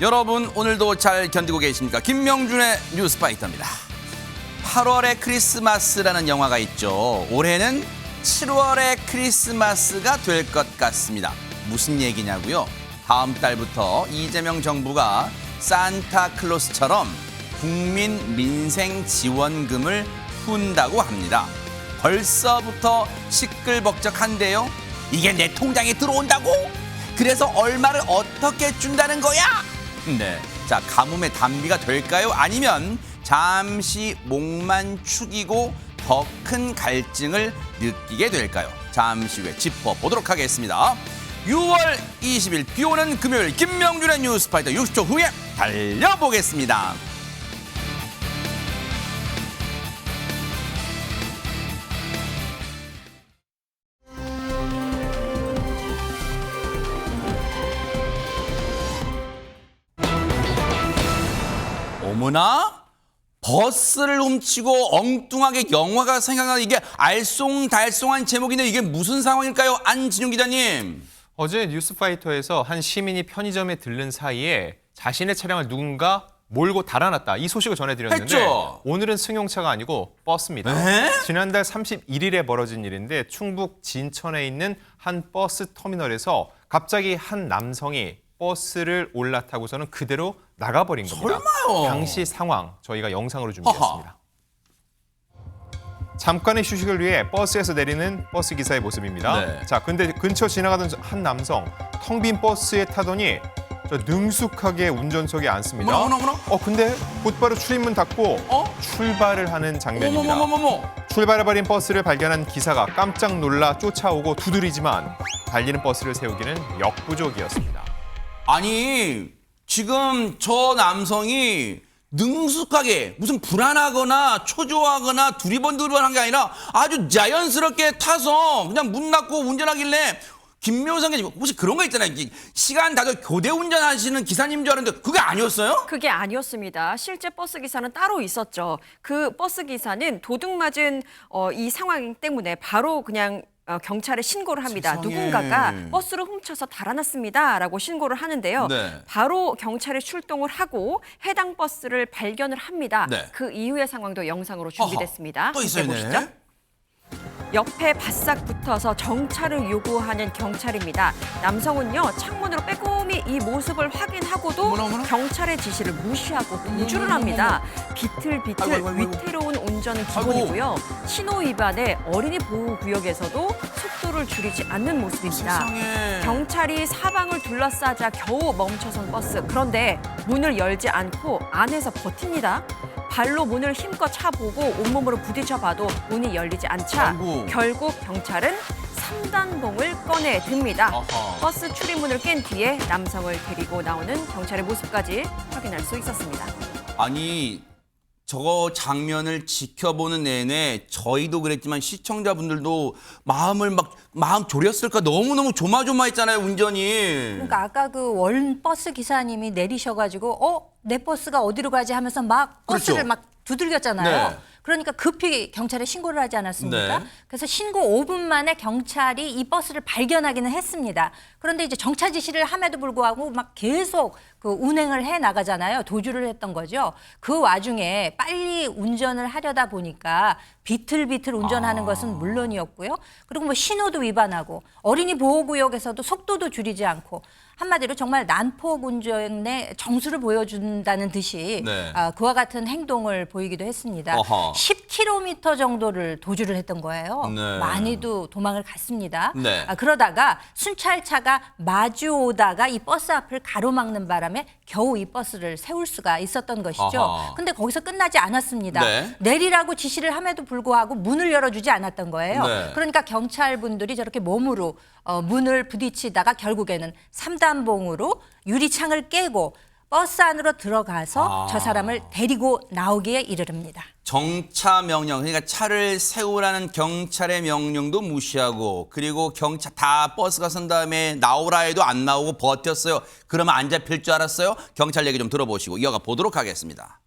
여러분 오늘도 잘 견디고 계십니까? 김명준의 뉴스파이터입니다. 8월의 크리스마스라는 영화가 있죠. 올해는 7월의 크리스마스가 될 것 같습니다. 무슨 얘기냐고요? 다음 달부터 이재명 정부가 산타클로스처럼 국민 민생 지원금을 푼다고 합니다. 벌써부터 시끌벅적한데요. 이게 내 통장에 들어온다고? 그래서 얼마를 어떻게 준다는 거야? 네, 자, 가뭄의 단비가 될까요? 아니면 잠시 목만 축이고 더 큰 갈증을 느끼게 될까요? 잠시 후에 짚어보도록 하겠습니다. 6월 20일 비 오는 금요일 김명준의 뉴스파이터 60초 후에 달려보겠습니다. 어머나? 버스를 훔치고 엉뚱하게 영화가 생각나는 이게 알쏭달쏭한 제목인데 이게 무슨 상황일까요? 안진용 기자님. 어제 뉴스파이터에서 한 시민이 편의점에 들른 사이에 자신의 차량을 누군가 몰고 달아났다. 이 소식을 전해드렸는데 했죠? 오늘은 승용차가 아니고 버스입니다. 지난달 31일에 벌어진 일인데 충북 진천에 있는 한 버스 터미널에서 갑자기 한 남성이 버스를 올라타고서는 그대로 나가버린 겁니다. 설마요? 당시 상황 저희가 영상으로 준비했습니다. 잠깐의 휴식을 위해 버스에서 내리는 버스 기사의 모습입니다. 네. 자, 근데 근처 지나가던 한 남성 텅 빈 버스에 타더니 저 능숙하게 운전석에 앉습니다. 어머나. 근데 곧바로 출입문 닫고 출발을 하는 장면입니다. 어머머머머머. 출발해버린 버스를 발견한 기사가 깜짝 놀라 쫓아오고 두드리지만 달리는 버스를 세우기는 역부족이었습니다. 아니, 지금 저 남성이 능숙하게 무슨 불안하거나 초조하거나 두리번두리번한 게 아니라 아주 자연스럽게 타서 그냥 문 닫고 운전하길래 김묘성 기자님 혹시 그런 거 있잖아요. 시간 다져 교대 운전하시는 기사님 줄 알았는데 그게 아니었어요? 그게 아니었습니다. 실제 버스 기사는 따로 있었죠. 그 버스 기사는 도둑 맞은 이 상황 때문에 바로 그냥 경찰에 신고를 합니다. 세상에. 누군가가 버스를 훔쳐서 달아났습니다라고 신고를 하는데요. 네. 바로 경찰에 출동을 하고 해당 버스를 발견을 합니다. 네. 그 이후의 상황도 영상으로 준비됐습니다. 어허, 또 있어요, 함께 네. 보시죠. 옆에 바싹 붙어서 정차를 요구하는 경찰입니다. 남성은요, 창문으로 빼꼼히 이 모습을 확인하고도 어머나. 경찰의 지시를 무시하고 우주를 합니다. 비틀비틀 아이고. 위태로운 운전은 기본이고요. 신호 위반에 어린이 보호 구역에서도 속도를 줄이지 않는 모습입니다. 세상에. 경찰이 사방을 둘러싸자 겨우 멈춰선 버스. 그런데 문을 열지 않고 안에서 버팁니다. 발로 문을 힘껏 차보고 온몸으로 부딪혀봐도 문이 열리지 않자 아이고. 결국 경찰은 3단봉을 꺼내 듭니다. 아하. 버스 출입문을 깬 뒤에 남성을 데리고 나오는 경찰의 모습까지 확인할 수 있었습니다. 아니, 저거 장면을 지켜보는 내내 저희도 그랬지만 시청자분들도 마음 졸였을까? 너무너무 조마조마했잖아요, 운전이. 그러니까 아까 그 원 버스 기사님이 내리셔가지고 내 버스가 어디로 가지 하면서 막 버스를 그렇죠. 막 두들겼잖아요. 네. 그러니까 급히 경찰에 신고를 하지 않았습니까? 네. 그래서 신고 5분 만에 경찰이 이 버스를 발견하기는 했습니다. 그런데 이제 정차 지시를 함에도 불구하고 막 계속 그 운행을 해 나가잖아요. 도주를 했던 거죠. 그 와중에 빨리 운전을 하려다 보니까 비틀비틀 운전하는 것은 물론이었고요. 그리고 뭐 신호도 위반하고 어린이 보호구역에서도 속도도 줄이지 않고 한마디로 정말 난폭 운전의 정수를 보여준다는 듯이 네. 그와 같은 행동을 보이기도 했습니다. 어허. 10km 정도를 도주를 했던 거예요. 네. 많이도 도망을 갔습니다. 네. 그러다가 순찰차가 마주 오다가 이 버스 앞을 가로막는 바람에 겨우 이 버스를 세울 수가 있었던 것이죠. 아하. 근데 거기서 끝나지 않았습니다. 네. 내리라고 지시를 함에도 불구하고 문을 열어주지 않았던 거예요. 네. 그러니까 경찰분들이 저렇게 몸으로 문을 부딪히다가 결국에는 3단봉으로 유리창을 깨고 버스 안으로 들어가서 저 사람을 데리고 나오기에 이르릅니다. 정차 명령, 그러니까 차를 세우라는 경찰의 명령도 무시하고 그리고 경찰 다 버스가 선 다음에 나오라 해도 안 나오고 버텼어요. 그러면 안 잡힐 줄 알았어요? 경찰 얘기 좀 들어보시고 이어가 보도록 하겠습니다.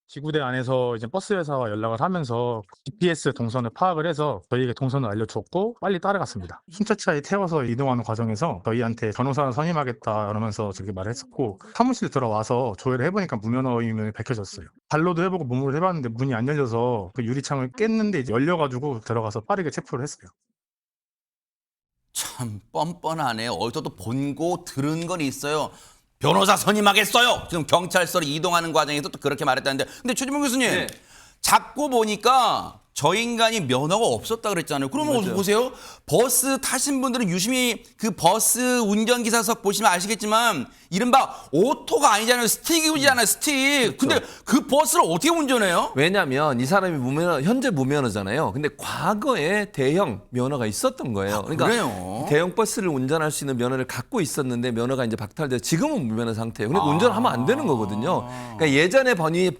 지구대 안에서 이제 버스 회사와 연락을 하면서 GPS 동선을 파악을 해서 저희에게 동선을 알려줬고 빨리 따라갔습니다. 흰차차에 태워서 이동하는 과정에서 저희한테 변호사를 선임하겠다 이러면서 저렇게 말을 했었고 사무실 들어와서 조회를 해보니까 무면허임을 밝혀졌어요. 발로도 해보고 몸으로 해봤는데 문이 안 열려서 그 유리창을 깼는데 이제 열려가지고 들어가서 빠르게 체포를 했어요. 참 뻔뻔하네. 어디서 또 본 거 들은 건 있어요. 변호사 선임하겠어요. 지금 경찰서로 이동하는 과정에서 또 그렇게 말했다는데. 근데 최진봉 교수님, 네. 자꾸 보니까 저 인간이 면허가 없었다 그랬잖아요. 그러면 맞아요. 보세요. 버스 타신 분들은 유심히 그 버스 운전기사석 보시면 아시겠지만 이른바 오토가 아니잖아요. 스틱이잖아요. 스틱. 근데 그 버스를 어떻게 운전해요? 왜냐하면 이 사람이 현재 무면허잖아요. 근데 과거에 대형 면허가 있었던 거예요. 그러니까 그래요? 대형 버스를 운전할 수 있는 면허를 갖고 있었는데 면허가 이제 박탈돼서 지금은 무면허 상태예요. 그러니까 운전하면 안 되는 거거든요. 그러니까 예전에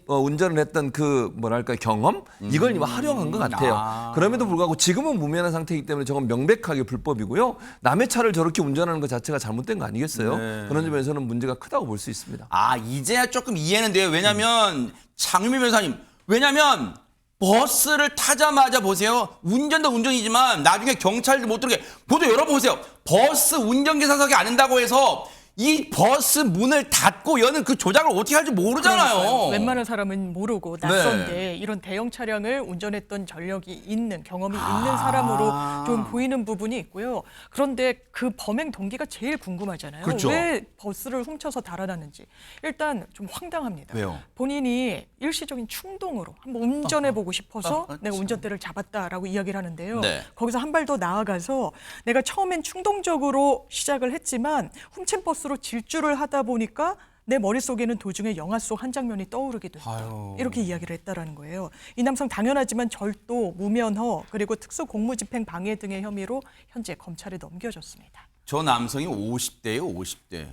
운전을 했던 그 뭐랄까 경험 이걸 활용한 것 같아요. 그럼에도 불구하고 지금은 무면허 상태이기 때문에 저건 명백하게 불법이고요. 남의 차를 저렇게 운전하는 것 자체가 잘못된 거 아니겠어요? 네. 그런 점에서는 문제가 크다고 볼 수 있습니다. 아, 이제야 조금 이해는 돼요. 왜냐면 장유미 변호사님, 왜냐면 버스를 타자마자 보세요. 운전도 운전이지만 나중에 경찰들 못 들게. 보도 열어보세요. 버스 운전기사석에 앉는다고 해서 이 버스 문을 닫고 여는 그 조작을 어떻게 할지 모르잖아요. 그러니까요. 웬만한 사람은 모르고 낯선데 네. 이런 대형 차량을 운전했던 전력이 있는 경험이 있는 사람으로 좀 보이는 부분이 있고요. 그런데 그 범행 동기가 제일 궁금하잖아요. 그렇죠. 왜 버스를 훔쳐서 달아났는지. 일단 좀 황당합니다. 왜요? 본인이 일시적인 충동으로 한번 운전해보고 싶어서 내가 참. 운전대를 잡았다라고 이야기를 하는데요. 네. 거기서 한 발 더 나아가서 내가 처음엔 충동적으로 시작을 했지만 훔친 버스로 질주를 하다 보니까 내 머릿속에는 도중에 영화 속 한 장면이 떠오르기도 했다. 아유. 이렇게 이야기를 했다라는 거예요. 이 남성 당연하지만 절도, 무면허, 그리고 특수 공무집행 방해 등의 혐의로 현재 검찰에 넘겨졌습니다. 저 남성이 50대예요, 50대.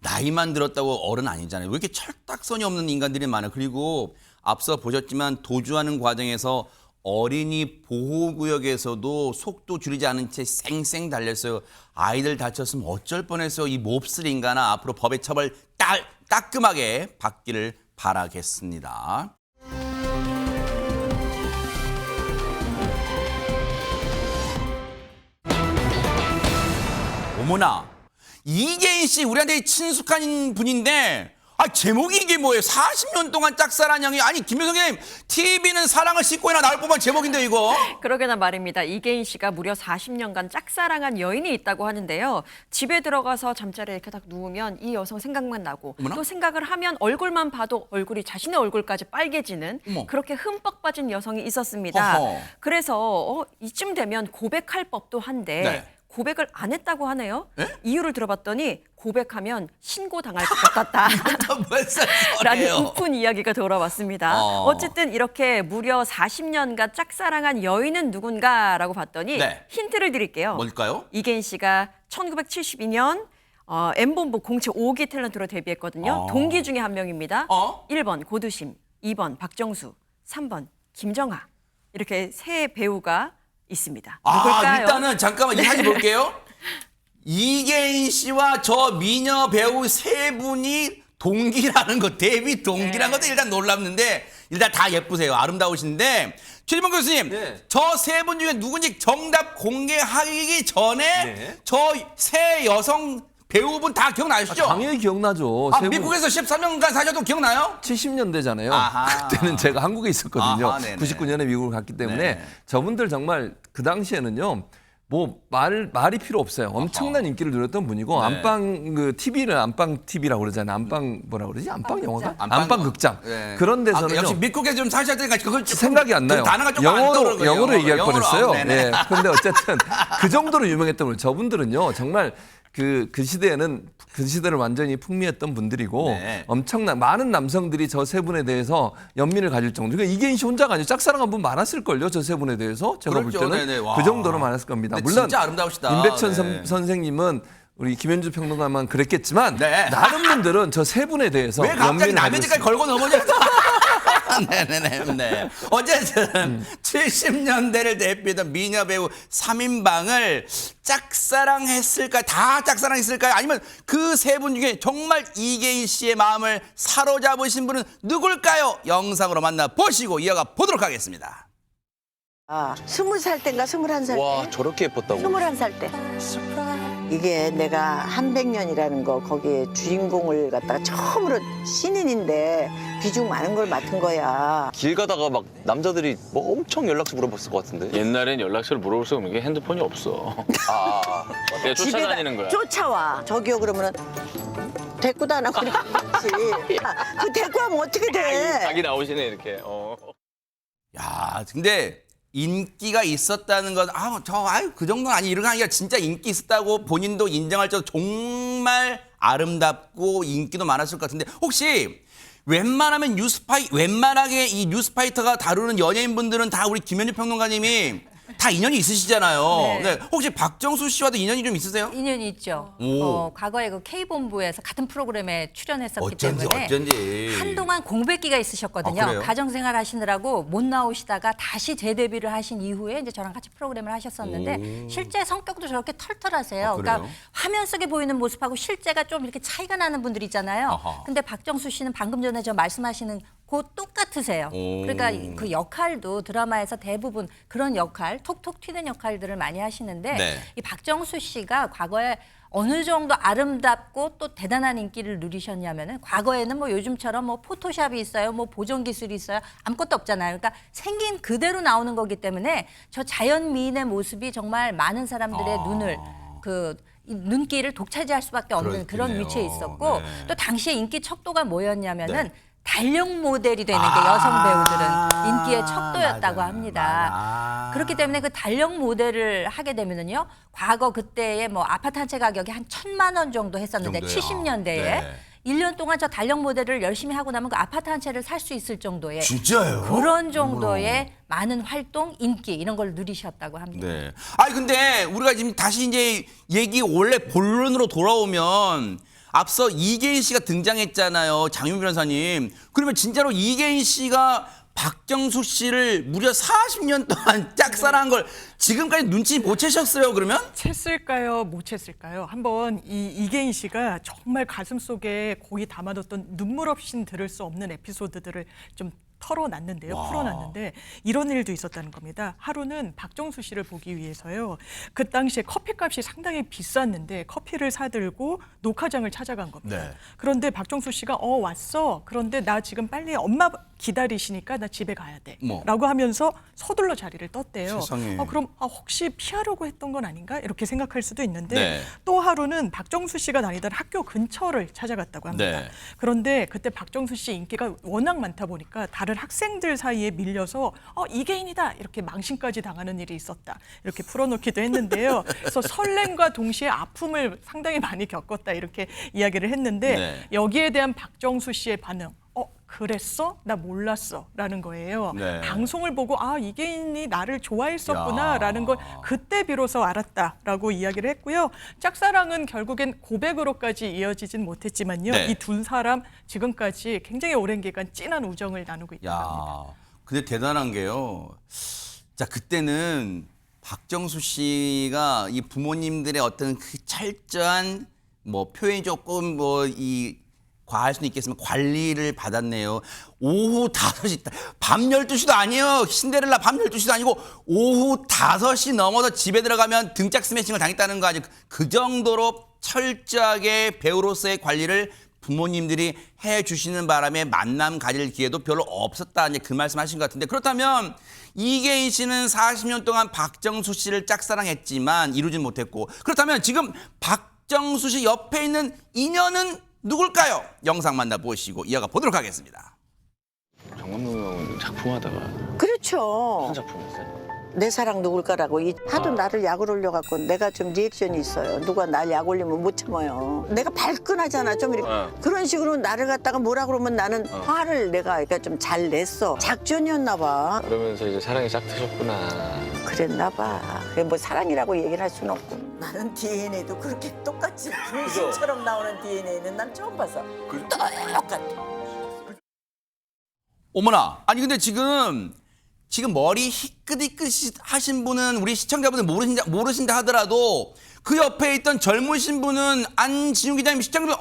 나이만 들었다고 어른 아니잖아요. 왜 이렇게 철딱선이 없는 인간들이 많아요. 그리고 앞서 보셨지만 도주하는 과정에서 어린이 보호구역에서도 속도 줄이지 않은 채 쌩쌩 달렸어요. 아이들 다쳤으면 어쩔 뻔했어요. 이 몹쓸 인간아, 앞으로 법의 처벌 따끔하게 받기를 바라겠습니다. 어머나, 이계인 씨 우리한테 친숙한 분인데 제목이 이게 뭐예요? 40년 동안 짝사랑한 형이. 아니 김효성님, TV는 사랑을 싣고나 나올 법한 제목인데 이거. 그러게나 말입니다. 이계인 씨가 무려 40년간 짝사랑한 여인이 있다고 하는데요. 집에 들어가서 잠자리에 이렇게 딱 누우면 이 여성 생각만 나고 어머나? 또 생각을 하면 얼굴만 봐도 얼굴이 자신의 얼굴까지 빨개지는 어머. 그렇게 흠뻑 빠진 여성이 있었습니다. 어허. 그래서 이쯤 되면 고백할 법도 한데 네. 고백을 안 했다고 하네요. 에? 이유를 들어봤더니 고백하면 신고당할 것 같다. 무슨 라는 소리예요? 우픈 이야기가 돌아왔습니다. 어쨌든 이렇게 무려 40년간 짝사랑한 여인은 누군가라고 봤더니 네. 힌트를 드릴게요. 뭘까요? 이계인 씨가 1972년 M본부 공채 5기 탤런트로 데뷔했거든요. 동기 중에 한 명입니다. 1번 고두심, 2번 박정수, 3번 김정하. 이렇게 세 배우가 있습니다. 누굴까요? 일단은 잠깐만 이 사진 볼게요. 이계인 씨와 저 미녀 배우 세 분이 동기라는 거, 데뷔 동기라는 것도 일단 놀랍는데 일단 다 예쁘세요. 아름다우신데 최진봉 교수님, 네. 저 세 분 중에 누군지 정답 공개하기 전에 네. 저 세 여성 배우분 다 기억나시죠? 당연히 기억나죠. 세 분. 미국에서 13년간 사셔도 기억나요? 70년대잖아요. 아하. 그때는 제가 한국에 있었거든요. 아하, 네네. 99년에 미국을 갔기 때문에 네. 저분들 정말 그 당시에는요. 뭐 말이 필요 없어요. 엄청난 인기를 누렸던 분이고 네. 안방 그 TV를 안방 TV라고 그러잖아요. 안방 뭐라 그러지? 안방 영화가? 안방 안방 극장. 네. 그런 데서는요. 역시 미국에서 좀 사셔야 되니까 그걸 조금 생각이 안 나요. 그 단어가 조금 안 떠오르는 거예요. 영어로 얘기할 영어로. 뻔했어요. 네네. 네. 그런데 어쨌든 그 정도로 유명했던 분. 저분들은요. 정말 그 시대에는 그 시대를 완전히 풍미했던 분들이고 네. 엄청난 많은 남성들이 저 세 분에 대해서 연민을 가질 정도. 그러니까 이계인 씨 혼자가 아니고 짝사랑한 분 많았을걸요. 저 세 분에 대해서 제가 그렇죠. 볼 때는 네네. 와. 그 정도로 많았을 겁니다. 근데 물론 진짜 아름다우시다. 임백천 네. 선생님은 우리 김현주 평론가만 그랬겠지만 네. 다른 분들은 저 세 분에 대해서 왜 갑자기 연민을 남의 가질 집까지 수 걸고 넘어져? 네네네. 어쨌든 70년대를 대표했던 미녀 배우 3인방을 짝사랑했을까요? 다 짝사랑했을까요? 아니면 그 세 분 중에 정말 이계인 씨의 마음을 사로잡으신 분은 누굴까요? 영상으로 만나보시고 이어가 보도록 하겠습니다. 20살 때인가 21살 때? 와, 저렇게 예뻤다고? 21살 때. 이게 내가 한백년이라는 거 거기에 주인공을 갖다가 처음으로 신인인데 비중 많은 걸 맡은 거야. 길 가다가 막 남자들이 뭐 엄청 연락처 물어봤을 것 같은데. 옛날엔 연락처를 물어볼 수 없는 게 핸드폰이 없어. 내가 쫓아다니는 거야. 쫓아와. 저기요 그러면은 대꾸도 안 하고 그랬지. 그 대꾸하면 어떻게 돼? 자기 나오시네 이렇게. 야, 근데 인기가 있었다는 건 그 정도는 아니 이런 거 아니라 진짜 인기 있었다고 본인도 인정할 정도 정말 아름답고 인기도 많았을 것 같은데 혹시 웬만하게 이 뉴스파이터가 다루는 연예인분들은 다 우리 김현주 평론가님이 다 인연이 있으시잖아요. 네. 네, 혹시 박정수 씨와도 인연이 좀 있으세요? 인연이 있죠. 오. 과거에 그 K본부에서 같은 프로그램에 출연했었기 어쩐지. 때문에 한동안 공백기가 있으셨거든요. 아, 그래요? 가정생활 하시느라고 못 나오시다가 다시 재데뷔를 하신 이후에 이제 저랑 같이 프로그램을 하셨었는데 실제 성격도 저렇게 털털하세요. 그래요? 그러니까 화면 속에 보이는 모습하고 실제가 좀 이렇게 차이가 나는 분들 있잖아요. 아하. 근데 박정수 씨는 방금 전에 저 말씀하시는 그 똑같으세요. 그러니까 그 역할도 드라마에서 대부분 그런 역할, 톡톡 튀는 역할들을 많이 하시는데 네. 이 박정수 씨가 과거에 어느 정도 아름답고 또 대단한 인기를 누리셨냐면은 과거에는 뭐 요즘처럼 뭐 포토샵이 있어요, 뭐 보정 기술이 있어요, 아무것도 없잖아요. 그러니까 생긴 그대로 나오는 거기 때문에 저 자연 미인의 모습이 정말 많은 사람들의 눈을 이 눈길을 독차지할 수밖에 없는 그런 그렇겠네요. 위치에 있었고 네. 또 당시에 인기 척도가 뭐였냐면은 달력 모델이 되는 게 여성 배우들은 인기의 척도였다고 맞아요. 합니다. 그렇기 때문에 그 달력 모델을 하게 되면은요, 과거 그때의 뭐 아파트 한 채 가격이 한 1,000만 원 정도 했었는데 정도요? 70년대에 네. 1년 동안 저 달력 모델을 열심히 하고 나면 그 아파트 한 채를 살 수 있을 정도의 진짜요? 그런 정도의 많은 활동, 인기 이런 걸 누리셨다고 합니다. 네. 아니 근데 우리가 지금 다시 이제 얘기 원래 본론으로 돌아오면 앞서 이계인 씨가 등장했잖아요. 장윤 변호사님. 그러면 진짜로 이계인 씨가 박정수 씨를 무려 40년 동안 짝사랑한 걸 지금까지 눈치 못 채셨어요, 그러면? 챘을까요? 못 챘을까요? 한번 이계인 씨가 정말 가슴속에 고이 담아뒀던 눈물 없인 들을 수 없는 에피소드들을 좀 털어놨는데요. 풀어놨는데 이런 일도 있었다는 겁니다. 하루는 박정수 씨를 보기 위해서요. 그 당시에 커피값이 상당히 비쌌는데 커피를 사들고 녹화장을 찾아간 겁니다. 네. 그런데 박정수 씨가 왔어. 그런데 나 지금 빨리 엄마 기다리시니까 나 집에 가야 돼. 뭐. 라고 하면서 서둘러 자리를 떴대요. 세상에. 그럼 혹시 피하려고 했던 건 아닌가? 이렇게 생각할 수도 있는데 네. 또 하루는 박정수 씨가 다니던 학교 근처를 찾아갔다고 합니다. 네. 그런데 그때 박정수 씨 인기가 워낙 많다 보니까 다른 학생들 사이에 밀려서 이계인이다 이렇게 망신까지 당하는 일이 있었다 이렇게 풀어놓기도 했는데요. 그래서 설렘과 동시에 아픔을 상당히 많이 겪었다 이렇게 이야기를 했는데 네. 여기에 대한 박정수 씨의 반응 그랬어? 나 몰랐어 라는 거예요. 네. 방송을 보고 이계인이 나를 좋아했었구나 라는 걸 그때 비로소 알았다라고 이야기를 했고요. 짝사랑은 결국엔 고백으로까지 이어지진 못했지만요. 네. 이 두 사람 지금까지 굉장히 오랜 기간 진한 우정을 나누고 있다고 합니다. 근데 대단한 게요. 자, 그때는 박정수 씨가 이 부모님들의 어떤 그 철저한 뭐 표현이 조금 과할 수는 있겠지만 관리를 받았네요. 오후 5시, 밤 12시도 아니에요. 신데렐라 밤 12시도 아니고 오후 5시 넘어서 집에 들어가면 등짝 스매싱을 당했다는 거 아니에요. 그 정도로 철저하게 배우로서의 관리를 부모님들이 해주시는 바람에 만남 가질 기회도 별로 없었다. 이제 그 말씀 하신 것 같은데 그렇다면 이계인 씨는 40년 동안 박정수 씨를 짝사랑했지만 이루진 못했고 그렇다면 지금 박정수 씨 옆에 있는 인연은 누굴까요? 영상 만나보시고 이어가 보도록 하겠습니다. 정관무 작품 하다가 그렇죠. 한 작품이었어요? 내 사랑 누굴까라고 하도 나를 약을 올려갖고 내가 좀 리액션이 있어요. 누가 날 약 올리면 못 참아요. 내가 발끈하잖아. 좀 이렇게 그런 식으로 나를 갖다가 뭐라 그러면 나는 화를 내가 그러니까 좀 잘 냈어. 작전이었나 봐. 그러면서 이제 사랑이 싹 트셨구나. 그랬나 봐. 그게 뭐 사랑이라고 얘기를 할 수는 없고. 나는 DNA도 그렇게 똑같이 분신처럼 나오는 DNA는 난 처음 봐서. 똑같아. 어머나. 아니 근데 지금 머리 희끗희끗 하신 분은 우리 시청자분들 모르신다 하더라도 그 옆에 있던 젊으신 분은 안지훈 기자님 시청자분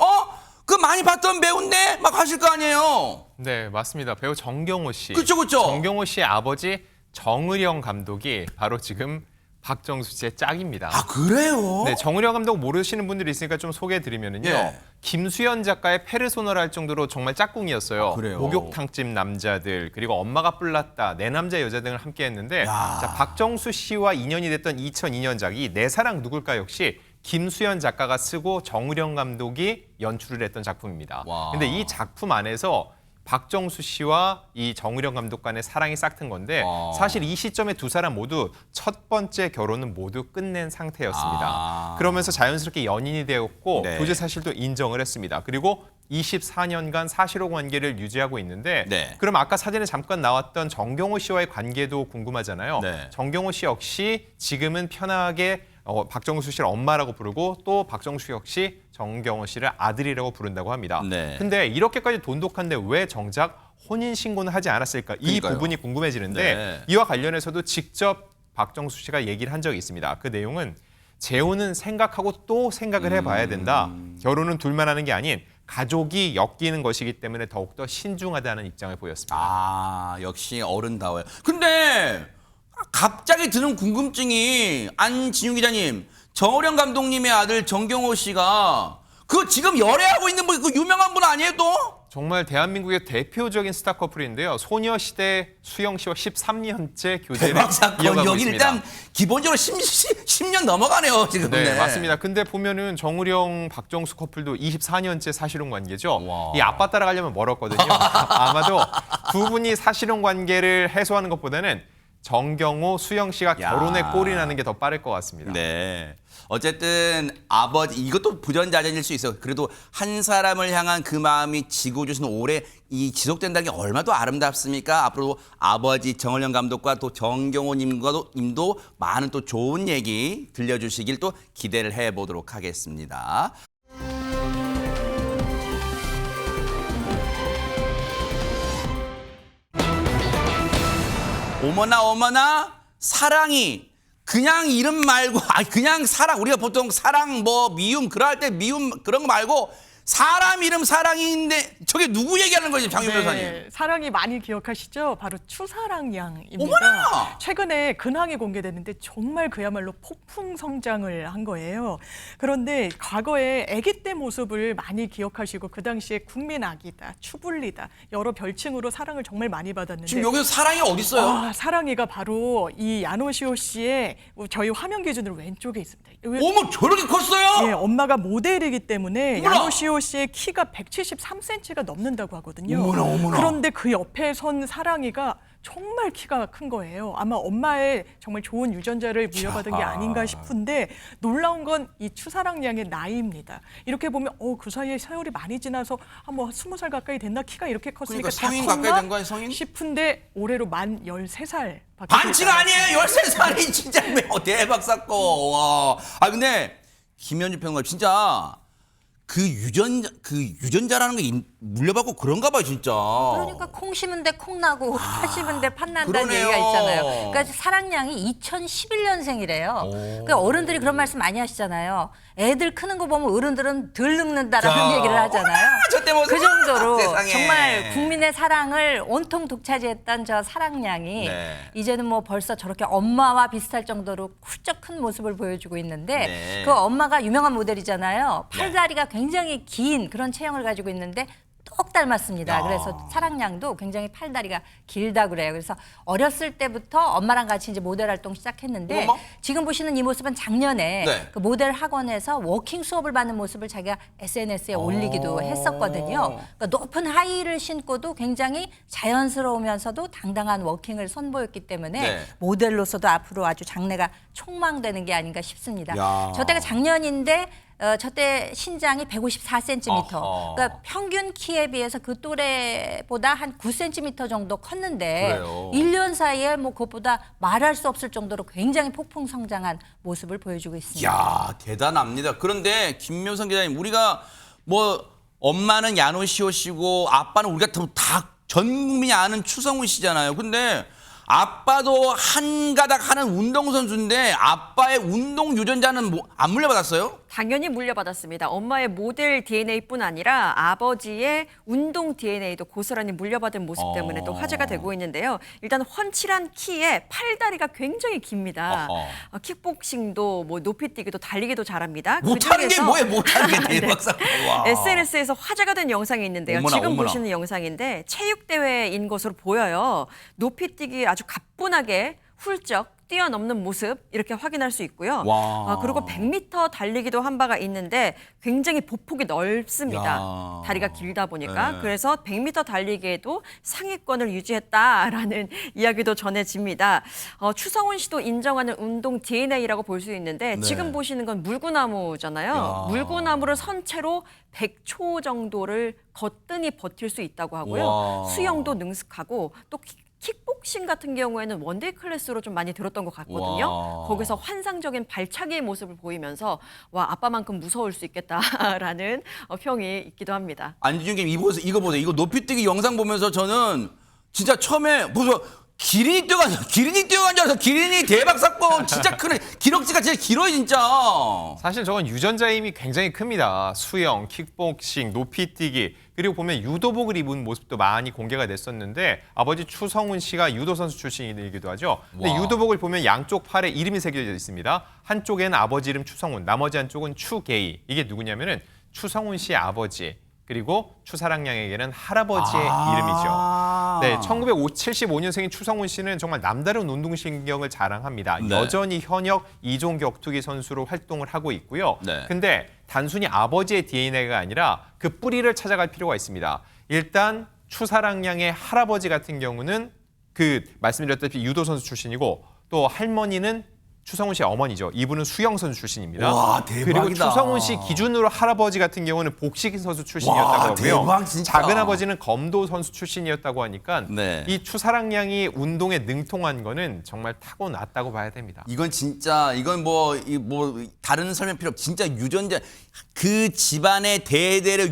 그 많이 봤던 배우인데 막 하실 거 아니에요. 네, 맞습니다. 배우 정경호 씨. 그쵸. 정경호 씨의 아버지 정의령 감독이 바로 지금 박정수 씨의 짝입니다. 아 그래요? 네, 정의령 감독 모르시는 분들이 있으니까 좀 소개해드리면은요. 예. 김수현 작가의 페르소나를 할 정도로 정말 짝꿍이었어요. 아, 그래요? 목욕탕집 남자들, 그리고 엄마가 뿔났다, 내 남자 여자 등을 함께했는데 자, 박정수 씨와 인연이 됐던 2002년작이 내 사랑 누굴까 역시 김수현 작가가 쓰고 정의령 감독이 연출을 했던 작품입니다. 와. 근데 이 작품 안에서 박정수 씨와 이 정의령 감독 간의 사랑이 싹튼 건데 사실 이 시점에 두 사람 모두 첫 번째 결혼은 모두 끝낸 상태였습니다. 그러면서 자연스럽게 연인이 되었고 네. 부재 사실도 인정을 했습니다. 그리고 24년간 사실혼 관계를 유지하고 있는데 네. 그럼 아까 사진에 잠깐 나왔던 정경호 씨와의 관계도 궁금하잖아요. 네. 정경호 씨 역시 지금은 편하게 박정수 씨를 엄마라고 부르고 또 박정수 역시 정경호 씨를 아들이라고 부른다고 합니다. 네. 근데 이렇게까지 돈독한데 왜 정작 혼인신고는 하지 않았을까? 이 그러니까요. 부분이 궁금해지는데 네. 이와 관련해서도 직접 박정수 씨가 얘기를 한 적이 있습니다. 그 내용은 재혼은 생각하고 또 생각을 해봐야 된다. 결혼은 둘만 하는 게 아닌 가족이 엮이는 것이기 때문에 더욱더 신중하다는 입장을 보였습니다. 아 역시 어른다워요. 근데 갑자기 드는 궁금증이 안지훈 기자님, 정호령 감독님의 아들 정경호 씨가 그 지금 열애하고 있는 그 유명한 분 아니에요 또? 정말 대한민국의 대표적인 스타 커플인데요. 소녀시대 수영 씨와 13년째 교제를 대박 사건. 이어가고 여기 있습니다. 일단 기본적으로 10년 넘어가네요 지금. 네, 맞습니다. 근데 보면은 정우령, 박정수 커플도 24년째 사실혼 관계죠. 와. 이 아빠 따라가려면 멀었거든요. 아마도 두 분이 사실혼 관계를 해소하는 것보다는 정경호, 수영 씨가 결혼에 꼴이 나는 게 더 빠를 것 같습니다. 네. 어쨌든 아버지 이것도 부전자전일 수 있어요. 그래도 한 사람을 향한 그 마음이 지고주신 오래 이 지속된다는 게 얼마나 더 아름답습니까? 앞으로 아버지 정은영 감독과 또 정경호 님도 많은 또 좋은 얘기 들려주시길 또 기대를 해보도록 하겠습니다. 어머나 사랑이 그냥 이름 말고 그냥 사랑 우리가 보통 사랑 뭐 미움 그럴 때 미움 그런 거 말고 사람 이름 사랑인데 저게 누구 얘기하는 거지 장윤 변호사님? 네, 사랑이 많이 기억하시죠? 바로 추사랑 양입니다. 어머나! 최근에 근황이 공개됐는데 정말 그야말로 폭풍 성장을 한 거예요. 그런데 과거에 아기 때 모습을 많이 기억하시고 그 당시에 국민 아기다, 추불리다 여러 별칭으로 사랑을 정말 많이 받았는데 지금 여기서 사랑이 어디 있어요? 사랑이가 바로 이 야노시오 씨의 저희 화면 기준으로 왼쪽에 있습니다. 어머 저렇게 컸어요? 예, 엄마가 모델이기 때문에 어머나! 야노시오 씨의 키가 173cm가 넘는다고 하거든요. 어머나. 그런데 그 옆에 선 사랑이가 정말 키가 큰 거예요. 아마 엄마의 정말 좋은 유전자를 물려받은 게 아닌가 싶은데 놀라운 건 이 추사랑 양의 나이입니다. 이렇게 보면 그 사이에 세월이 많이 지나서 뭐 20살 가까이 됐나 키가 이렇게 컸으니까 그러니까 성인 다 가까이 컸나 된 거야 성인? 싶은데 올해로 만 13살 반치가 아니에요. 13살이 진짜 대박 사건. 와. 근데 김현주 평론가 진짜 그 유전자라는 게 물려받고 그런가 봐요, 진짜. 그러니까 콩 심은 데 콩 나고 팥 심은 데 팥 난다는 그러네요. 얘기가 있잖아요. 그러니까 사랑양이 2011년생이래요. 그러니까 어른들이 그런 말씀 많이 하시잖아요. 애들 크는 거 보면 어른들은 덜 늙는다라는 얘기를 하잖아요. 저 때문에 그 정도로 세상에. 정말 국민의 사랑을 온통 독차지했던 저 사랑양이 네. 이제는 뭐 벌써 저렇게 엄마와 비슷할 정도로 훌쩍 큰 모습을 보여주고 있는데 네. 그 엄마가 유명한 모델이잖아요. 팔다리가 굉장히 긴 그런 체형을 가지고 있는데 똑 닮았습니다. 그래서 사랑양도 굉장히 팔다리가 길다 그래요. 그래서 어렸을 때부터 엄마랑 같이 이제 모델 활동 시작했는데 어머. 지금 보시는 이 모습은 작년에 네. 그 모델 학원에서 워킹 수업을 받는 모습을 자기가 SNS에 올리기도 했었거든요. 그러니까 높은 하이힐을 신고도 굉장히 자연스러우면서도 당당한 워킹을 선보였기 때문에 네. 모델로서도 앞으로 아주 장래가 촉망되는 게 아닌가 싶습니다. 야. 저 때가 작년인데 저때 신장이 154cm. 어허. 그러니까 평균 키에 비해서 그 또래보다 한 9cm 정도 컸는데 그래요. 1년 사이에 뭐 그것보다 말할 수 없을 정도로 굉장히 폭풍 성장한 모습을 보여주고 있습니다. 야 대단합니다. 그런데 김묘성 기자님, 우리가 뭐 엄마는 야노시오 씨고 아빠는 우리가 다 전 국민이 아는 추성훈 씨잖아요. 근데 아빠도 한 가닥 하는 운동선수인데 아빠의 운동 유전자는 안 물려받았어요? 당연히 물려받았습니다. 엄마의 모델 DNA뿐 아니라 아버지의 운동 DNA도 고스란히 물려받은 모습 때문에 또 화제가 되고 있는데요. 일단 헌칠한 키에 팔다리가 굉장히 깁니다. 킥복싱도 뭐 높이뛰기도 달리기도 잘합니다. 못하는 게 뭐예요? 못하는 게 네. 대박 사건. 와. SNS에서 화제가 된 영상이 있는데요. 어머나, 지금 어머나. 보시는 영상인데 체육대회인 것으로 보여요. 높이뛰기 아주 가뿐하게 훌쩍 뛰어넘는 모습 이렇게 확인할 수 있고요. 와. 그리고 100m 달리기도 한 바가 있는데 굉장히 보폭이 넓습니다. 야. 다리가 길다 보니까. 네. 그래서 100m 달리기에도 상위권을 유지했다라는 이야기도 전해집니다. 추성훈 씨도 인정하는 운동 DNA라고 볼 수 있는데 네. 지금 보시는 건 물구나무잖아요. 야. 물구나무를 선체로 100초 정도를 거뜬히 버틸 수 있다고 하고요. 와. 수영도 능숙하고 또 킥복싱 같은 경우에는 원데이 클래스로 좀 많이 들었던 것 같거든요. 와. 거기서 환상적인 발차기의 모습을 보이면서 와 아빠만큼 무서울 수 있겠다라는 평이 있기도 합니다. 안진경님 이거 보세요. 이거 높이뛰기 영상 보면서 저는 진짜 처음에 보서 기린이 뛰어간 줄 알아서 기린이 대박 사건 진짜 크네. 기럭지가 진짜 길어요 진짜. 사실 저건 유전자의 힘이 굉장히 큽니다. 수영, 킥복싱, 높이뛰기, 그리고 보면 유도복을 입은 모습도 많이 공개가 됐었는데 아버지 추성훈 씨가 유도 선수 출신이기도 하죠. 근데 와. 유도복을 보면 양쪽 팔에 이름이 새겨져 있습니다. 한쪽에는 아버지 이름 추성훈, 나머지 한쪽은 추계희. 이게 누구냐면은 추성훈 씨의 아버지, 그리고 추사랑양에게는 할아버지의 이름이죠. 네, 1975년생인 추성훈 씨는 정말 남다른 운동신경을 자랑합니다. 네. 여전히 현역 이종 격투기 선수로 활동을 하고 있고요. 네. 근데 단순히 아버지의 DNA가 아니라 그 뿌리를 찾아갈 필요가 있습니다. 일단 추사랑양의 할아버지 같은 경우는 그 말씀드렸다시피 유도 선수 출신이고 또 할머니는 추성훈 씨의 어머니죠. 이분은 수영 선수 출신입니다. 와, 대박이다. 그리고 추성훈 씨 기준으로 할아버지 같은 경우는 복식 선수 출신이었다고 와, 하고요. 대박, 진짜. 작은 아버지는 검도 선수 출신이었다고 하니까 네. 이 추사랑양이 운동에 능통한 거는 정말 타고났다고 봐야 됩니다. 이건 진짜 이건 뭐 다른 설명 필요 없. 진짜 유전자 그 집안의 대대로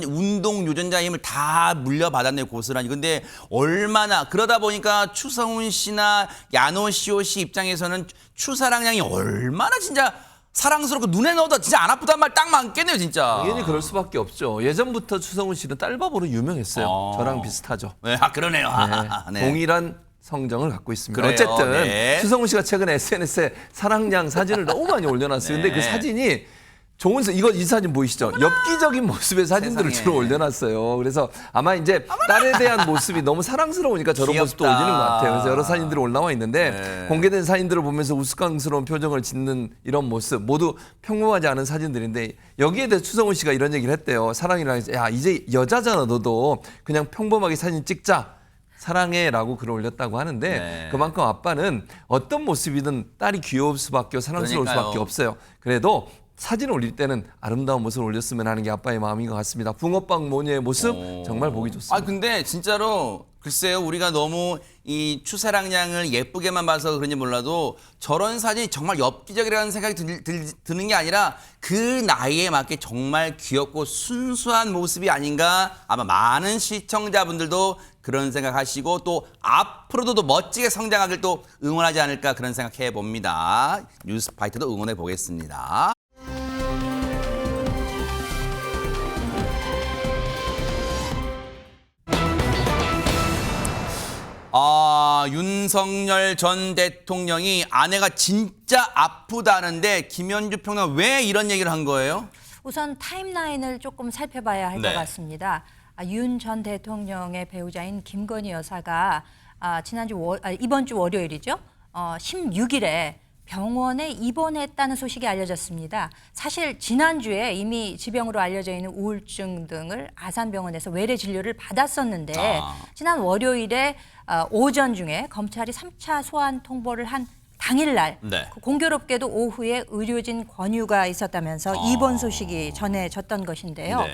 운동 유전자 힘을 다 물려받았네요 고스란히. 근데 얼마나 그러다 보니까 추성훈 씨나 야노시오 씨 입장에서는 추사랑양이 얼마나 진짜 사랑스럽고 눈에 넣어도 진짜 안 아프단 말 딱 맞겠네요 진짜. 당연히 그럴 수밖에 없죠. 예전부터 추성훈 씨는 딸바보로 유명했어요. 저랑 비슷하죠. 네, 그러네요. 네. 동일한 성정을 갖고 있습니다. 그래요. 어쨌든 네. 추성훈 씨가 최근에 SNS에 사랑양 사진을 너무 많이 올려놨어요. 근데 네. 그 사진이 좋은 이 사진 보이시죠? 엽기적인 모습의 사진들을 세상에. 주로 올려놨어요. 그래서 아마 이제 딸에 대한 모습이 너무 사랑스러우니까 저런 귀엽다. 모습도 올리는 것 같아요. 그래서 여러 사진들이 올라와 있는데 네. 공개된 사진들을 보면서 우스꽝스러운 표정을 짓는 이런 모습 모두 평범하지 않은 사진들인데 여기에 대해 추성훈 씨가 이런 얘기를 했대요. 사랑이랑 해서 야 이제 여자잖아 너도 그냥 평범하게 사진 찍자. 사랑해라고 글을 올렸다고 하는데 네. 그만큼 아빠는 어떤 모습이든 딸이 귀여울 수밖에 사랑스러울 그러니까요. 수밖에 없어요. 그래도 사진 올릴 때는 아름다운 모습을 올렸으면 하는 게 아빠의 마음인 것 같습니다. 붕어빵 모녀의 모습 정말 보기 좋습니다. 아 근데 진짜로 글쎄요 우리가 너무 이 추사랑양을 예쁘게만 봐서 그런지 몰라도 저런 사진이 정말 엽기적이라는 생각이 드는 게 아니라 그 나이에 맞게 정말 귀엽고 순수한 모습이 아닌가 아마 많은 시청자분들도 그런 생각하시고 또 앞으로도 또 멋지게 성장하길 또 응원하지 않을까 그런 생각해 봅니다. 뉴스파이터도 응원해 보겠습니다. 윤석열 전 대통령이 아내가 진짜 아프다는데 김현주 평론 왜 이런 얘기를 한 거예요? 우선 타임라인을 조금 살펴봐야 할 것 네. 같습니다. 윤 전 대통령의 배우자인 김건희 여사가 이번 주 월요일이죠. 16일에 병원에 입원했다는 소식이 알려졌습니다. 사실 지난주에 이미 지병으로 알려져 있는 우울증 등을 아산병원에서 외래 진료를 받았었는데 지난 월요일에 오전 중에 검찰이 3차 소환 통보를 한 당일날 네. 공교롭게도 오후에 의료진 권유가 있었다면서 입원 소식이 전해졌던 것인데요. 네.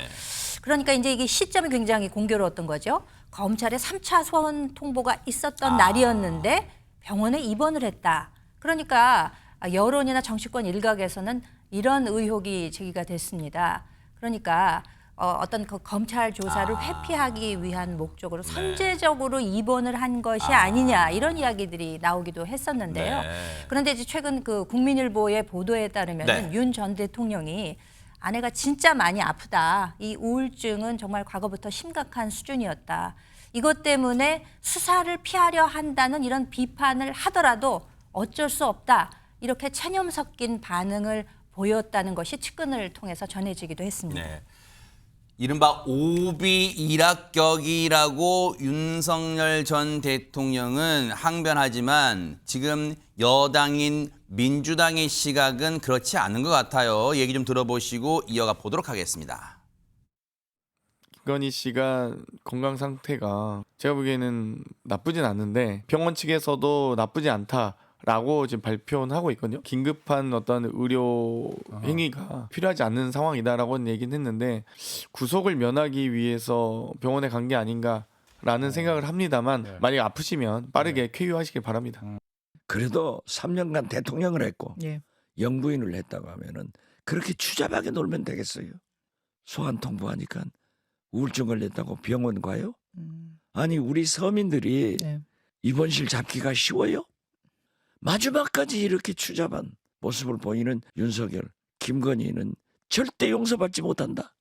그러니까 이제 이게 시점이 굉장히 공교로웠던 거죠. 검찰의 3차 소환 통보가 있었던 날이었는데 병원에 입원을 했다. 그러니까 여론이나 정치권 일각에서는 이런 의혹이 제기가 됐습니다. 그러니까 어떤 그 검찰 조사를 회피하기 위한 목적으로 선제적으로 입원을 한 것이 아니냐 이런 이야기들이 나오기도 했었는데요. 그런데 이제 최근 그 국민일보의 보도에 따르면 윤 전 대통령이 아내가 진짜 많이 아프다. 이 우울증은 정말 과거부터 심각한 수준이었다. 이것 때문에 수사를 피하려 한다는 이런 비판을 하더라도 어쩔 수 없다. 이렇게 체념 섞인 반응을 보였다는 것이 측근을 통해서 전해지기도 했습니다. 네. 이른바 오비 일합격이라고 윤석열 전 대통령은 항변하지만 지금 여당인 민주당의 시각은 그렇지 않은 것 같아요. 얘기 좀 들어보시고 이어가 보도록 하겠습니다. 김건희 씨가 건강 상태가 제가 보기에는 나쁘진 않은데 병원 측에서도 나쁘지 않다라고 지금 발표는 하고 있거든요. 긴급한 어떤 의료 행위가 필요하지 않는 상황이다라고 얘기는 했는데 구속을 면하기 위해서 병원에 간 게 아닌가라는 생각을 합니다만 만약 아프시면 빠르게 쾌유하시길 바랍니다. 그래도 3년간 대통령을 했고 예. 영부인을 했다고 하면은 그렇게 추잡하게 놀면 되겠어요. 소환 통보하니까 우울증 걸렸다고 병원 가요? 아니 우리 서민들이 입원실 잡기가 쉬워요? 마지막까지 이렇게 추잡한 모습을 보이는 윤석열, 김건희는 절대 용서받지 못한다.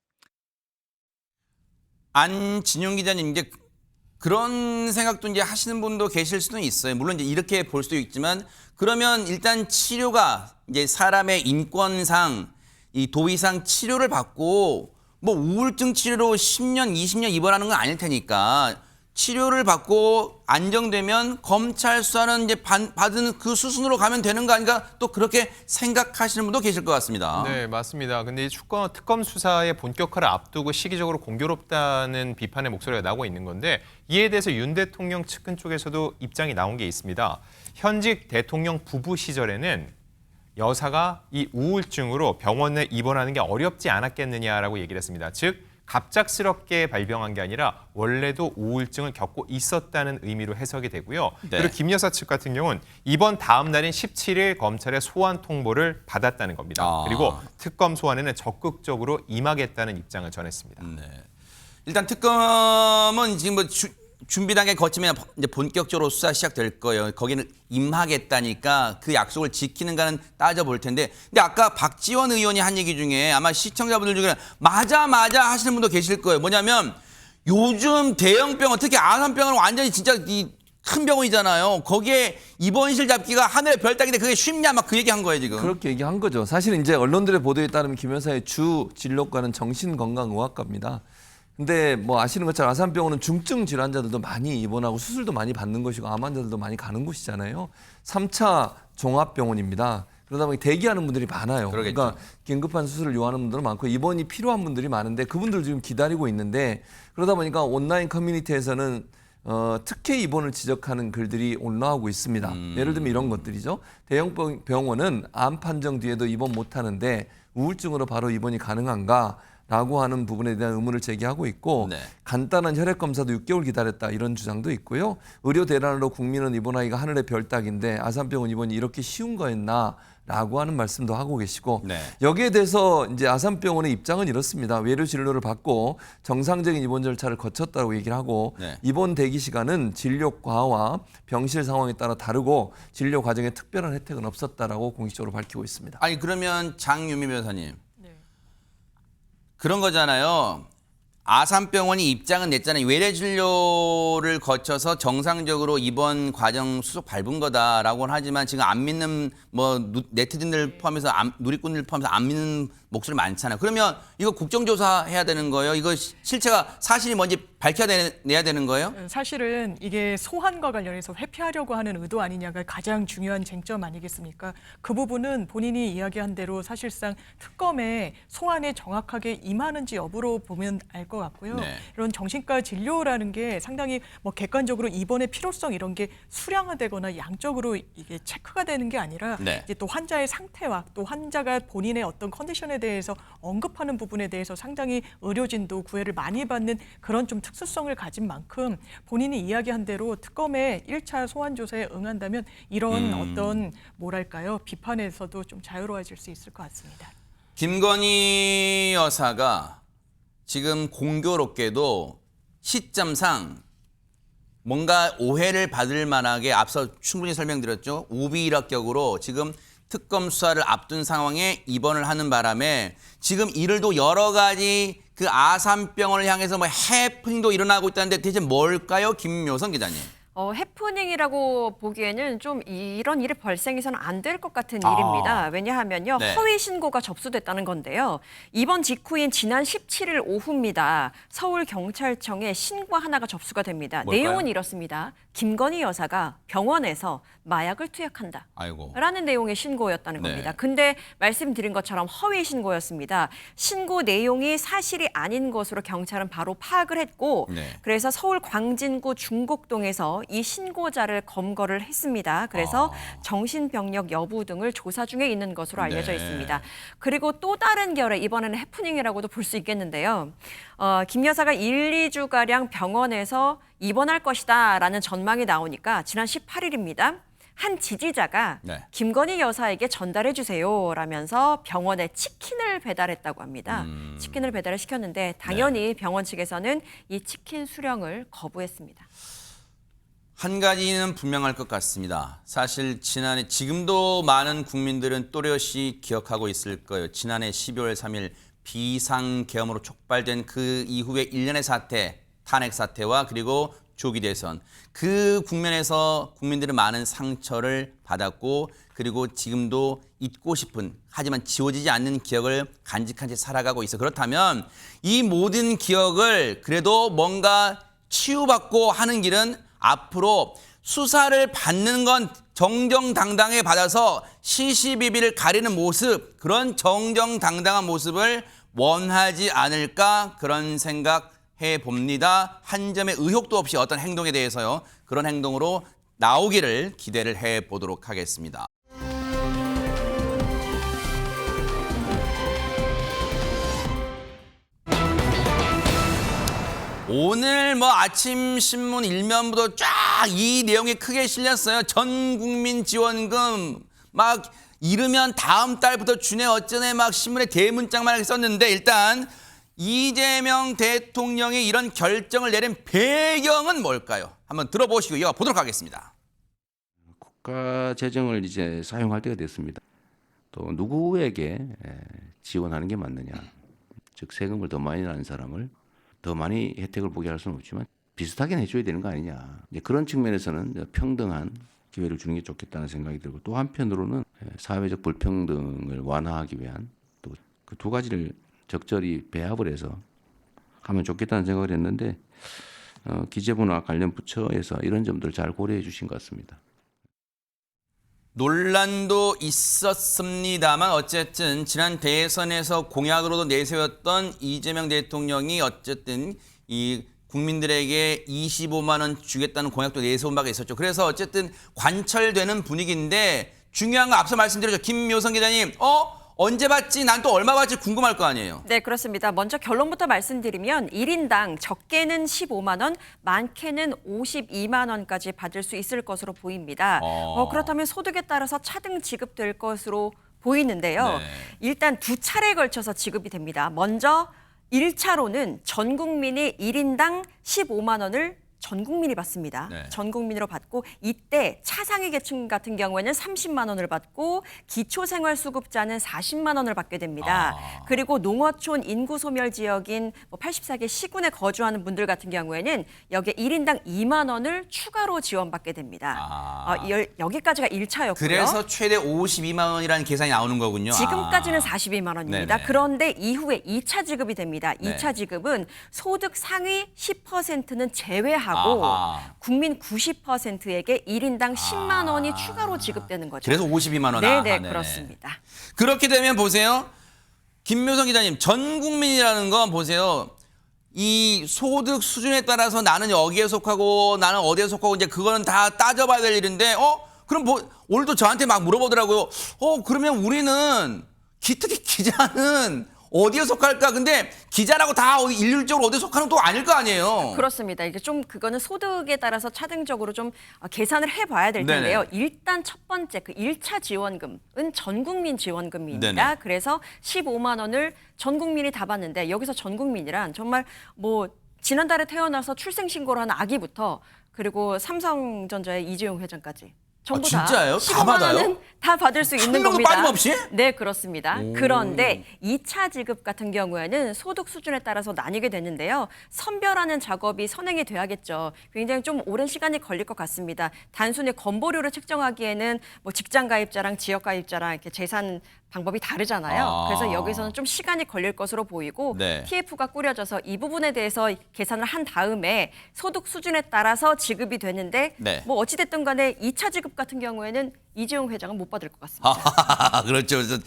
안진용 기자님, 이제 그런 생각도 이제 하시는 분도 계실 수도 있어요. 물론 이제 이렇게 볼 수도 있지만 그러면 일단 치료가 이제 사람의 인권상 이 도의상 치료를 받고 뭐 우울증 치료로 10년, 20년 입원하는 건 아닐 테니까 치료를 받고 안정되면 검찰 수사는 이제 받은 그 수순으로 가면 되는 거 아닌가 또 그렇게 생각하시는 분도 계실 것 같습니다. 네, 맞습니다. 근데 이 특검 수사의 본격화를 앞두고 시기적으로 공교롭다는 비판의 목소리가 나오고 있는 건데 이에 대해서 윤 대통령 측근 쪽에서도 입장이 나온 게 있습니다. 현직 대통령 부부 시절에는 여사가 이 우울증으로 병원에 입원하는 게 어렵지 않았겠느냐라고 얘기를 했습니다. 즉 갑작스럽게 발병한 게 아니라 원래도 우울증을 겪고 있었다는 의미로 해석이 되고요. 네. 그리고 김 여사 측 같은 경우는 이번 다음 날인 17일 검찰의 소환 통보를 받았다는 겁니다. 그리고 특검 소환에는 적극적으로 임하겠다는 입장을 전했습니다. 네. 일단 특검은 지금 뭐 준비 단계 거치면 이제 본격적으로 수사 시작될 거예요. 거기는 임하겠다니까 그 약속을 지키는가는 따져볼 텐데. 근데 아까 박지원 의원이 한 얘기 중에 아마 시청자분들 중에 맞아 하시는 분도 계실 거예요. 뭐냐면 요즘 대형 병원, 특히 아산병원은 완전히 진짜 이 큰 병원이잖아요. 거기에 입원실 잡기가 하늘의 별 따기인데 그게 쉽냐 막 그 얘기한 거예요 지금. 그렇게 얘기한 거죠. 사실 이제 언론들의 보도에 따르면 김 여사의 주 진료과는 정신건강의학과입니다. 근데 뭐 아시는 것처럼 아산병원은 중증 질환자들도 많이 입원하고 수술도 많이 받는 곳이고 암 환자들도 많이 가는 곳이잖아요. 3차 종합병원입니다. 그러다 보니 대기하는 분들이 많아요. 그러겠죠. 그러니까 긴급한 수술을 요하는 분들은 많고 입원이 필요한 분들이 많은데 그분들 지금 기다리고 있는데 그러다 보니까 온라인 커뮤니티에서는 특혜 입원을 지적하는 글들이 올라오고 있습니다. 예를 들면 이런 것들이죠. 대형 병원은 암 판정 뒤에도 입원 못하는데 우울증으로 바로 입원이 가능한가? 라고 하는 부분에 대한 의문을 제기하고 있고 간단한 혈액 검사도 6개월 기다렸다 이런 주장도 있고요. 의료 대란으로 국민은 입원하기가 하늘의 별 따기인데 아산병원 입원이 이렇게 쉬운 거였나? 라고 하는 말씀도 하고 계시고 여기에 대해서 이제 아산병원의 입장은 이렇습니다. 외래 진료를 받고 정상적인 입원 절차를 거쳤다고 얘기를 하고 입원 대기 시간은 진료과와 병실 상황에 따라 다르고 진료 과정에 특별한 혜택은 없었다라고 공식적으로 밝히고 있습니다. 아니 그러면 장유미 변호사님. 그런 거잖아요. 아산병원이 입장은 냈잖아요. 외래 진료를 거쳐서 정상적으로 입원 과정 수속 밟은 거다라고는 하지만 지금 안 믿는 뭐 네티즌들 포함해서 누리꾼들 포함해서 안 믿는 목소리 많잖아요. 그러면 이거 국정조사 해야 되는 거예요? 이거 실체가 사실이 뭔지 밝혀내야 되는 거예요? 사실은 이게 소환과 관련해서 회피하려고 하는 의도 아니냐가 가장 중요한 쟁점 아니겠습니까? 그 부분은 본인이 이야기한 대로 사실상 특검에 소환에 정확하게 임하는지 여부로 보면 알 것 같고요. 이런 정신과 진료라는 게 상당히 뭐 객관적으로 입원의 필요성 이런 게 수량화되거나 양적으로 이게 체크가 되는 게 아니라 이제 또 환자의 상태와 또 환자가 본인의 어떤 컨디션에 대해서 언급하는 부분에 대해서 상당히 의료진도 구애를 많이 받는 그런 좀 특수성을 가진 만큼 본인이 이야기한 대로 특검의 1차 소환 조사에 응한다면 이런 어떤 뭐랄까요 비판에서도 좀 자유로워질 수 있을 것 같습니다. 김건희 여사가 지금 공교롭게도 시점상 뭔가 오해를 받을 만하게 앞서 충분히 설명드렸죠. 오비일학격으로 지금 특검 수사를 앞둔 상황에 입원을 하는 바람에 지금 이를 또 여러 가지 그 아산병원을 향해서 뭐 해프닝도 일어나고 있다는데 대체 뭘까요? 김묘선 기자님. 해프닝이라고 보기에는 좀 이런 일이 발생해서는 안 될 것 같은 일입니다. 왜냐하면요. 네. 허위 신고가 접수됐다는 건데요. 이번 직후인 지난 17일 오후입니다. 서울경찰청에 신고 하나가 접수가 됩니다. 뭘까요? 내용은 이렇습니다. 김건희 여사가 병원에서 마약을 투약한다. 아이고. 라는 내용의 신고였다는 네. 겁니다. 근데 말씀드린 것처럼 허위 신고였습니다. 신고 내용이 사실이 아닌 것으로 경찰은 바로 파악을 했고 네. 그래서 서울 광진구 중곡동에서 이 신고자를 검거를 했습니다. 그래서 정신병력 여부 등을 조사 중에 있는 것으로 알려져 네. 있습니다. 그리고 또 다른 결의, 이번에는 해프닝이라고도 볼 수 있겠는데요. 김 여사가 1, 2주가량 병원에서 입원할 것이다라는 전망이 나오니까 지난 18일입니다. 한 지지자가 네. 김건희 여사에게 전달해 주세요 라면서 병원에 치킨을 배달했다고 합니다. 치킨을 배달을 시켰는데 당연히 병원 측에서는 이 치킨 수령을 거부했습니다. 한 가지는 분명할 것 같습니다. 사실 지난해 지금도 많은 국민들은 또렷이 기억하고 있을 거예요. 지난해 12월 3일 비상계엄으로 촉발된 그 이후의 일련의 사태, 탄핵 사태와 그리고 조기 대선. 그 국면에서 국민들은 많은 상처를 받았고 그리고 지금도 잊고 싶은 하지만 지워지지 않는 기억을 간직한 채 살아가고 있어. 그렇다면 이 모든 기억을 그래도 뭔가 치유받고 하는 길은 앞으로 수사를 받는 건 정정당당하게 받아서 시시비비를 가리는 모습, 그런 정정당당한 모습을 원하지 않을까 그런 생각해 봅니다. 한 점의 의혹도 없이 어떤 행동에 대해서요. 그런 행동으로 나오기를 기대를 해 보도록 하겠습니다. 오늘 뭐 아침 신문 일면부터 쫙 이 내용이 크게 실렸어요. 전 국민 지원금 막 이르면 다음 달부터 주네 어쩌네 막 신문에 대문짝만 썼는데 일단 이재명 대통령이 이런 결정을 내린 배경은 뭘까요? 한번 들어보시고 이어보도록 하겠습니다. 국가 재정을 이제 사용할 때가 됐습니다. 또 누구에게 지원하는 게 맞느냐. 즉 세금을 더 많이 내는 사람을 더 많이 혜택을 보게 할 수는 없지만 비슷하게 해줘야 되는 거 아니냐. 이제 그런 측면에서는 평등한 기회를 주는 게 좋겠다는 생각이 들고 또 한편으로는 사회적 불평등을 완화하기 위한 또 그 두 가지를 적절히 배합을 해서 하면 좋겠다는 생각을 했는데 기재부나 관련 부처에서 이런 점들을 잘 고려해 주신 것 같습니다. 논란도 있었습니다만 어쨌든 지난 대선에서 공약으로도 내세웠던 이재명 대통령이 어쨌든 이 국민들에게 25만 원 주겠다는 공약도 내세운 바가 있었죠. 그래서 어쨌든 관철되는 분위기인데 중요한 거 앞서 말씀드렸죠. 김묘선 기자님, 언제 받지? 난 또 얼마 받지? 궁금할 거 아니에요. 네, 그렇습니다. 먼저 결론부터 말씀드리면 1인당 적게는 15만 원, 많게는 52만 원까지 받을 수 있을 것으로 보입니다. 그렇다면 소득에 따라서 차등 지급될 것으로 보이는데요. 네. 일단 두 차례에 걸쳐서 지급이 됩니다. 먼저 1차로는 전 국민이 1인당 15만 원을 전 국민이 받습니다. 네. 전 국민으로 받고 이때 차상위 계층 같은 경우에는 30만 원을 받고 기초생활수급자는 40만 원을 받게 됩니다. 그리고 농어촌 인구 소멸 지역인 84개 시군에 거주하는 분들 같은 경우에는 여기에 1인당 2만 원을 추가로 지원받게 됩니다. 여기까지가 1차였고요. 그래서 최대 52만 원이라는 계산이 나오는 거군요. 지금까지는 42만 원입니다. 네네. 그런데 이후에 2차 지급이 됩니다. 네. 2차 지급은 소득 상위 10%는 제외하고 국민 90%에게 1인당 10만 원이 추가로 지급되는 거죠. 그래서 52만 원. 네네, 그렇습니다. 그렇게 되면 보세요. 김묘선 기자님, 전 국민이라는 건 보세요. 이 소득 수준에 따라서 나는 여기에 속하고 나는 어디에 속하고 이제 그거는 다 따져봐야 될 일인데 그럼 오늘도 저한테 막 물어보더라고요. 그러면 우리는 기특히 기자는 어디에 속할까? 근데 기자라고 다 일률적으로 어디에 속하는 또 아닐 거 아니에요. 그렇습니다. 이게 좀 그거는 소득에 따라서 차등적으로 좀 계산을 해봐야 될 텐데요. 네네. 일단 첫 번째 그 1차 지원금은 전 국민 지원금입니다. 네네. 그래서 15만 원을 전 국민이 다 받는데 여기서 전 국민이란 정말 뭐 지난달에 태어나서 출생 신고를 한 아기부터 그리고 삼성전자의 이재용 회장까지 전부 다 진짜예요? 다 15만 받아요? 원은 다 받을 수 있는 명도 겁니다. 빠짐없이? 네, 그렇습니다. 그런데 2차 지급 같은 경우에는 소득 수준에 따라서 나뉘게 되는데요. 선별하는 작업이 선행이 돼야겠죠. 굉장히 좀 오랜 시간이 걸릴 것 같습니다. 단순히 건보료를 책정하기에는 뭐 직장 가입자랑 지역 가입자랑 이렇게 재산 방법이 다르잖아요. 그래서 여기서는 좀 시간이 걸릴 것으로 보이고 네. TF가 꾸려져서 이 부분에 대해서 계산을 한 다음에 소득 수준에 따라서 지급이 되는데 네. 뭐 어찌됐든 간에 2차 지급 같은 경우에는 이재용 회장은 못 받을 것 같습니다. 그렇죠. 그래서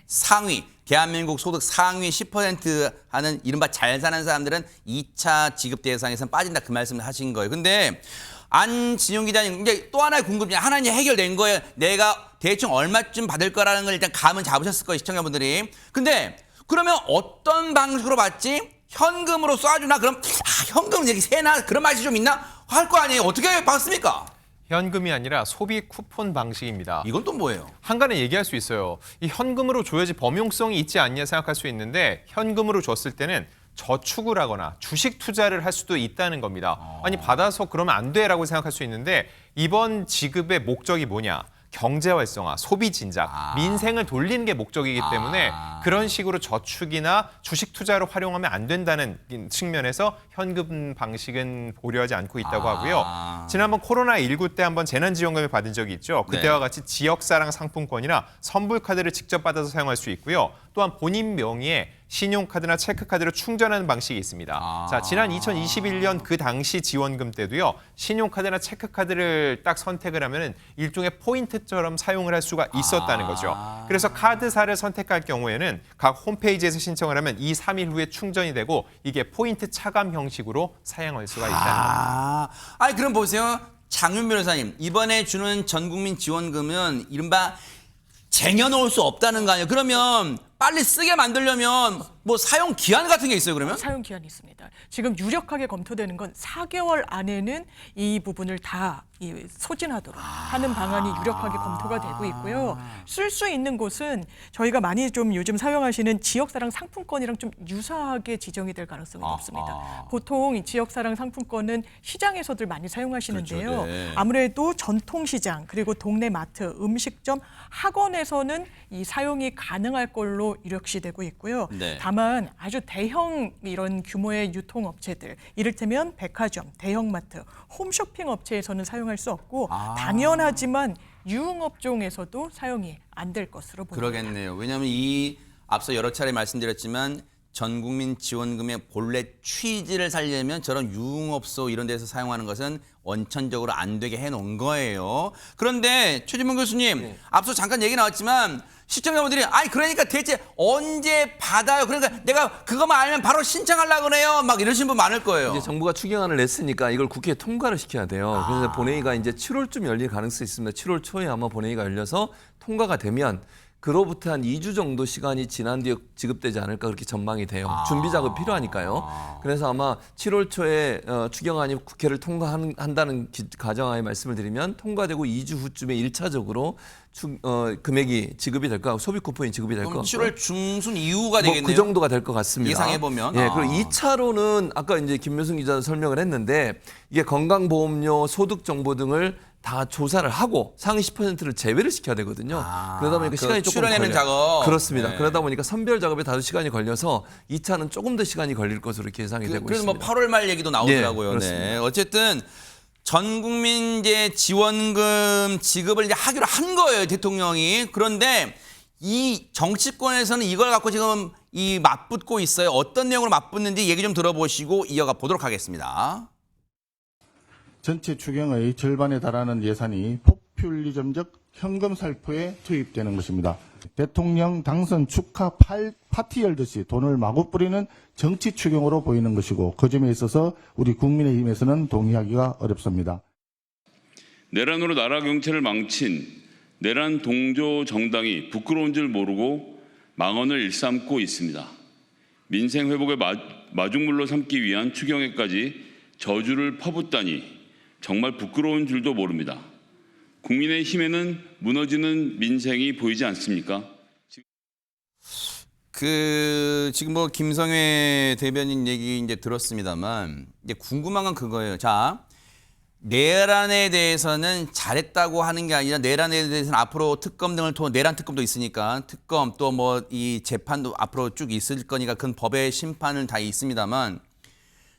상위, 대한민국 소득 상위 10% 하는 이른바 잘 사는 사람들은 2차 지급 대상에서는 빠진다 그 말씀을 하신 거예요. 근데 안진용 기자님, 이제 또 하나의 궁금증이 하나 이제 해결된 거예요. 내가 대충 얼마쯤 받을 거라는 걸 일단 감은 잡으셨을 거예요, 시청자분들이. 근데 그러면 어떤 방식으로 받지? 현금으로 쏴주나? 그럼 현금 얘기 세나? 그런 맛이 좀 있나? 할 거 아니에요. 어떻게 받습니까? 현금이 아니라 소비 쿠폰 방식입니다. 이건 또 뭐예요? 한간에 얘기할 수 있어요. 이 현금으로 줘야지 범용성이 있지 않냐 생각할 수 있는데 현금으로 줬을 때는 저축을 하거나 주식 투자를 할 수도 있다는 겁니다. 아니 받아서 그러면 안 돼라고 생각할 수 있는데 이번 지급의 목적이 뭐냐? 경제 활성화, 소비 진작, 민생을 돌리는 게 목적이기 때문에 그런 식으로 저축이나 주식 투자로 활용하면 안 된다는 측면에서 현금 방식은 고려하지 않고 있다고 하고요. 지난번 코로나19 때 한번 재난지원금을 받은 적이 있죠. 그때와 같이 지역사랑 상품권이나 선불카드를 직접 받아서 사용할 수 있고요. 또한 본인 명의의 신용카드나 체크카드로 충전하는 방식이 있습니다. 자, 지난 2021년 그 당시 지원금 때도요. 신용카드나 체크카드를 딱 선택을 하면 일종의 포인트처럼 사용을 할 수가 있었다는 거죠. 그래서 카드사를 선택할 경우에는 각 홈페이지에서 신청을 하면 2, 3일 후에 충전이 되고 이게 포인트 차감 형식으로 사용할 수가 있다는 겁니다. 아니 그럼 보세요. 장윤 변호사님, 이번에 주는 전국민 지원금은 이른바 쟁여놓을 수 없다는 거 아니에요? 그러면 빨리 쓰게 만들려면 뭐 사용 기한 같은 게 있어요, 그러면? 사용 기한이 있습니다. 지금 유력하게 검토되는 건 4개월 안에는 이 부분을 다 소진하도록 하는 방안이 유력하게 검토가 되고 있고요. 쓸 수 있는 곳은 저희가 많이 좀 요즘 사용하시는 지역사랑 상품권이랑 좀 유사하게 지정이 될 가능성이 높습니다. 보통 이 지역사랑 상품권은 시장에서들 많이 사용하시는데요. 그렇죠, 네. 아무래도 전통시장 그리고 동네 마트, 음식점, 학원에서는 이 사용이 가능할 걸로 유력시되고 있고요. 네. 다만 아주 대형 이런 규모의 유통업체들, 이를테면 백화점, 대형마트, 홈쇼핑 업체에서는 사용할 수 없고 당연하지만 유흥업종에서도 사용이 안 될 것으로 보입니다. 그러겠네요. 왜냐하면 이 앞서 여러 차례 말씀드렸지만 전국민 지원금의 본래 취지를 살리려면 저런 유흥업소 이런 데서 사용하는 것은 원천적으로 안 되게 해놓은 거예요. 그런데 최진문 교수님, 앞서 잠깐 얘기 나왔지만 시청자분들이 아니 그러니까 대체 언제 받아요? 그러니까 내가 그것만 알면 바로 신청하려고 그래요. 막 이러신 분 많을 거예요. 이제 정부가 추경안을 냈으니까 이걸 국회에 통과를 시켜야 돼요. 그래서 본회의가 이제 7월쯤 열릴 가능성이 있습니다. 7월 초에 아마 본회의가 열려서 통과가 되면 그로부터 한 2주 정도 시간이 지난 뒤에 지급되지 않을까 그렇게 전망이 돼요. 준비 작업이 필요하니까요. 그래서 아마 7월 초에 추경안이 국회를 통과한다는 가정하에 말씀을 드리면 통과되고 2주 후쯤에 1차적으로 금액이 지급이 될 거, 소비 쿠폰이 지급이 될 거. 그럼 7월 중순 이후가 되겠네요. 그 정도가 될 것 같습니다. 예상해보면. 예, 그리고 2차로는 아까 이제 김묘승 기자도 설명을 했는데 이게 건강보험료, 소득정보 등을 다 조사를 하고 상위 10%를 제외를 시켜야 되거든요. 그러다 보니까 시간이 조금 추려내는 걸려요. 작업. 그렇습니다. 네. 그러다 보니까 선별 작업에 다소 시간이 걸려서 2차는 조금 더 시간이 걸릴 것으로 이렇게 예상이 되고 그래서 있습니다. 뭐 8월 말 얘기도 나오더라고요. 예, 그렇습니다. 네. 어쨌든 전국민 이제 지원금 지급을 이제 하기로 한 거예요, 대통령이. 그런데 이 정치권에서는 이걸 갖고 지금 이 맞붙고 있어요. 어떤 내용으로 맞붙는지 얘기 좀 들어보시고 이어가 보도록 하겠습니다. 전체 추경의 절반에 달하는 예산이 포퓰리즘적 현금 살포에 투입되는 것입니다. 대통령 당선 축하 파티 열듯이 돈을 마구 뿌리는 정치 추경으로 보이는 것이고 그 점에 있어서 우리 국민의힘에서는 동의하기가 어렵습니다. 내란으로 나라 경찰을 망친 내란 동조 정당이 부끄러운 줄 모르고 망언을 일삼고 있습니다. 민생 회복의 마중물로 삼기 위한 추경에까지 저주를 퍼붓다니 정말 부끄러운 줄도 모릅니다. 국민의힘에는 무너지는 민생이 보이지 않습니까? 지금 뭐 김성회 대변인 얘기 이제 들었습니다만 이제 궁금한 건 그거예요. 자, 내란에 대해서는 잘했다고 하는 게 아니라 내란에 대해서는 앞으로 특검 등을 통해 내란 특검도 있으니까 특검 또 뭐 이 재판도 앞으로 쭉 있을 거니까 그건 법의 심판은 다 있습니다만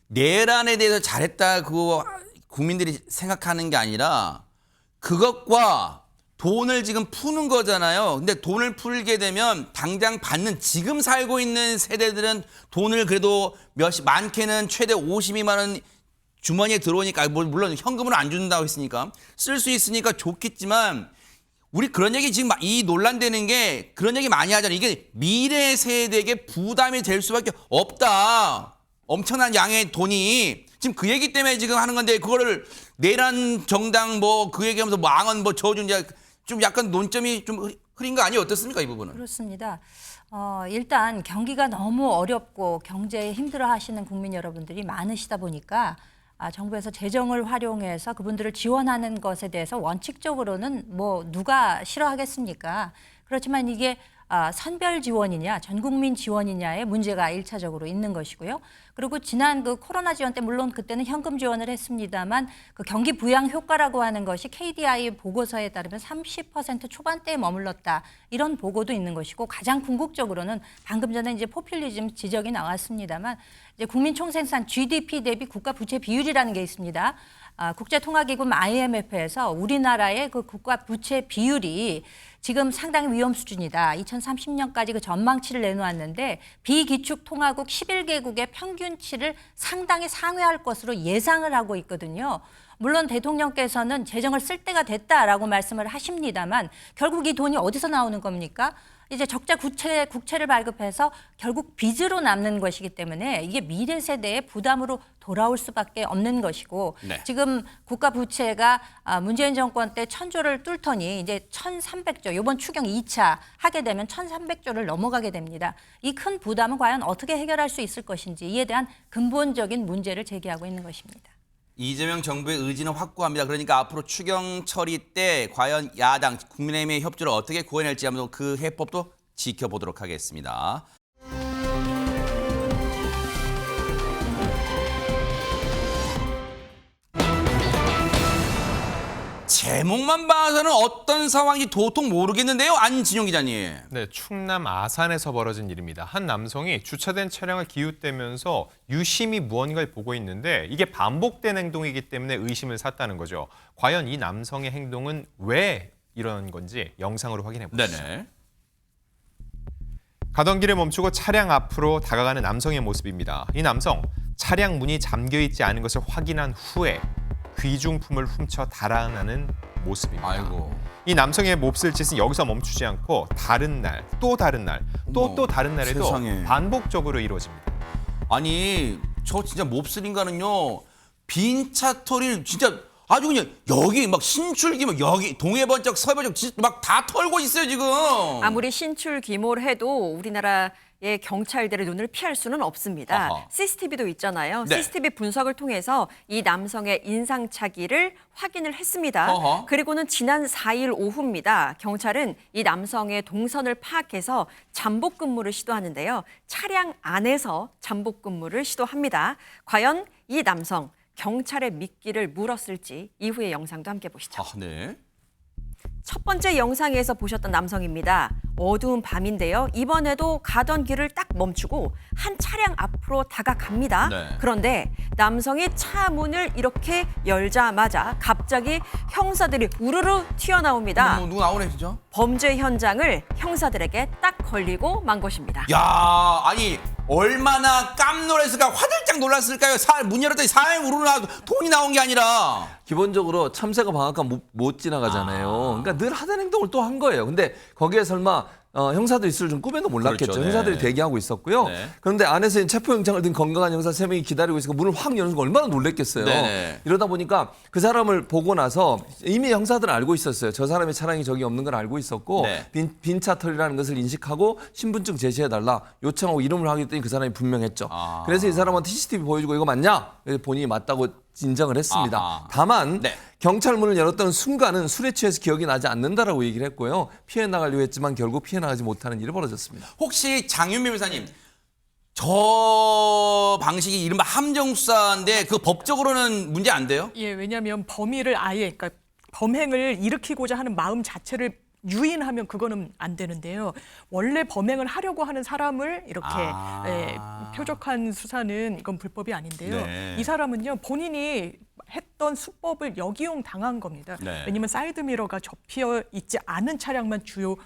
내란에 대해서 잘했다 그거 국민들이 생각하는 게 아니라 그것과 돈을 지금 푸는 거잖아요. 근데 돈을 풀게 되면 당장 받는 지금 살고 있는 세대들은 돈을 그래도 많게는 최대 52만 원 주머니에 들어오니까 물론 현금으로 안 준다고 했으니까 쓸 수 있으니까 좋겠지만 우리 그런 얘기 지금 이 논란되는 게 그런 얘기 많이 하잖아요. 이게 미래 세대에게 부담이 될 수밖에 없다. 엄청난 양의 돈이 지금 그 얘기 때문에 지금 하는 건데 그거를 내란 정당 뭐 그 얘기하면서 망언 뭐 저주냐 좀 약간 논점이 좀 흐린 거 아니에요? 어떻습니까 이 부분은? 그렇습니다. 일단 경기가 너무 어렵고 경제에 힘들어하시는 국민 여러분들이 많으시다 보니까 정부에서 재정을 활용해서 그분들을 지원하는 것에 대해서 원칙적으로는 뭐 누가 싫어하겠습니까? 그렇지만 이게 선별 지원이냐 전 국민 지원이냐의 문제가 1차적으로 있는 것이고요. 그리고 지난 그 코로나 지원 때 물론 그때는 현금 지원을 했습니다만 그 경기 부양 효과라고 하는 것이 KDI 보고서에 따르면 30% 초반대에 머물렀다. 이런 보고도 있는 것이고 가장 궁극적으로는 방금 전에 이제 포퓰리즘 지적이 나왔습니다만 이제 국민 총생산 GDP 대비 국가 부채 비율이라는 게 있습니다. 국제통화기금 IMF에서 우리나라의 그 국가 부채 비율이 지금 상당히 위험 수준이다. 2030년까지 그 전망치를 내놓았는데 비기축 통화국 11개국의 평균치를 상당히 상회할 것으로 예상을 하고 있거든요. 물론 대통령께서는 재정을 쓸 때가 됐다라고 말씀을 하십니다만 결국 이 돈이 어디서 나오는 겁니까? 이제 적자 국채를 발급해서 결국 빚으로 남는 것이기 때문에 이게 미래 세대의 부담으로 돌아올 수밖에 없는 것이고 네. 지금 국가 부채가 문재인 정권 때 1,000조를 뚫더니 이제 1,300조 이번 추경 2차 하게 되면 1,300조를 넘어가게 됩니다. 이 큰 부담은 과연 어떻게 해결할 수 있을 것인지 이에 대한 근본적인 문제를 제기하고 있는 것입니다. 이재명 정부의 의지는 확고합니다. 그러니까 앞으로 추경 처리 때 과연 야당 국민의힘의 협조를 어떻게 구해낼지 한번 그 해법도 지켜보도록 하겠습니다. 제목만 봐서는 어떤 상황인지 도통 모르겠는데요. 안진용 기자님. 네, 충남 아산에서 벌어진 일입니다. 한 남성이 주차된 차량을 기웃대면서 유심히 무언가를 보고 있는데 이게 반복된 행동이기 때문에 의심을 샀다는 거죠. 과연 이 남성의 행동은 왜 이런 건지 영상으로 확인해 보시죠. 네네. 가던 길에 멈추고 차량 앞으로 다가가는 남성의 모습입니다. 이 남성, 차량 문이 잠겨있지 않은 것을 확인한 후에 귀중품을 훔쳐 달아나는 모습입니다. 아이고. 이 남성의 몹쓸 짓은 여기서 멈추지 않고 다른 날, 또 다른 날, 또 다른 날에도 세상에. 반복적으로 이루어집니다. 아니 저 진짜 몹쓸인가는요. 빈 차토리를 진짜 아주 그냥 여기 막 신출귀 막 여기 동해번쩍 서해번쩍 진짜 막 다 털고 있어요 지금. 아무리 신출귀몰 해도 우리나라의 경찰들의 눈을 피할 수는 없습니다. 아하. CCTV도 있잖아요. 네. CCTV 분석을 통해서 이 남성의 인상착의를 확인을 했습니다. 어허. 그리고는 지난 4일 오후입니다. 경찰은 이 남성의 동선을 파악해서 잠복 근무를 시도하는데요. 차량 안에서 잠복 근무를 시도합니다. 과연 이 남성 경찰의 미끼를 물었을지 이후의 영상도 함께 보시죠. 네. 첫 번째 영상에서 보셨던 남성입니다. 어두운 밤인데요. 이번에도 가던 길을 딱 멈추고 한 차량 앞으로 다가갑니다. 네. 그런데 남성이 차 문을 이렇게 열자마자 갑자기 형사들이 우르르 튀어나옵니다. 누구 나오네 진짜? 범죄 현장을 형사들에게 딱 걸리고 만 것입니다. 야, 아니 얼마나 깜놀했을까, 화들짝 놀랐을까요? 문 열었더니 사람이 우르르 나와서 돈이 나온 게 아니라. 기본적으로 참새가 방앗간 못 지나가잖아요. 그러니까 늘 하던 행동을 또 한 거예요. 근데 거기에 설마 형사들 있을 줄 꿈에도 몰랐겠죠. 그렇죠. 네. 형사들이 대기하고 있었고요. 네. 그런데 안에서 체포영장을 든 건강한 형사 3명이 기다리고 있으니까 문을 확 여는 거 얼마나 놀랬겠어요. 네. 이러다 보니까 그 사람을 보고 나서 이미 형사들은 알고 있었어요. 저 사람의 차량이 저기 없는 걸 알고 있었고 네. 빈 차털이라는 것을 인식하고 신분증 제시해달라 요청하고 이름을 하겠더니 그 사람이 분명했죠. 그래서 이 사람한테 CCTV 보여주고 이거 맞냐? 그래서 본인이 맞다고 인정을 했습니다. 아하. 다만 네. 경찰 문을 열었던 순간은 술에 취해서 기억이 나지 않는다라고 얘기를 했고요. 피해 나가려고 했지만 결국 피해 나가지 못하는 일이 벌어졌습니다. 혹시 장윤미 변호사님, 저 방식이 이른바 함정수사인데 그 법적으로는 문제 안 돼요? 예, 왜냐하면 범위를 아예 그러니까 범행을 일으키고자 하는 마음 자체를 유인하면 그거는 안 되는데요. 원래 범행을 하려고 하는 사람을 이렇게 표적한 수사는 이건 불법이 아닌데요. 네. 이 사람은요 본인이 했던 수법을 역이용 당한 겁니다. 네. 왜냐하면 사이드미러가 접혀 있지 않은 차량만 주요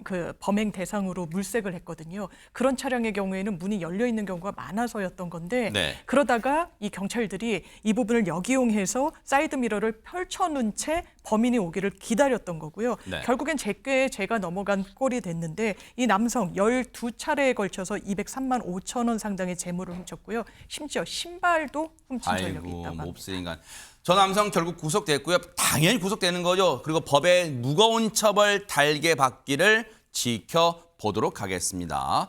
그 범행 대상으로 물색을 했거든요. 그런 차량의 경우에는 문이 열려 있는 경우가 많아서였던 건데 네. 그러다가 이 경찰들이 이 부분을 역이용해서 사이드미러를 펼쳐놓은 채 범인이 오기를 기다렸던 거고요. 네. 결국엔 제게 제가 넘어간 꼴이 됐는데 이 남성 12차례에 걸쳐서 203만 5천 원 상당의 재물을 훔쳤고요. 심지어 신발도 훔친 전력이 있다고 합니다. 몹쓸인간. 저 남성 결국 구속됐고요. 당연히 구속되는 거죠. 그리고 법의 무거운 처벌 달게 받기를 지켜보도록 하겠습니다.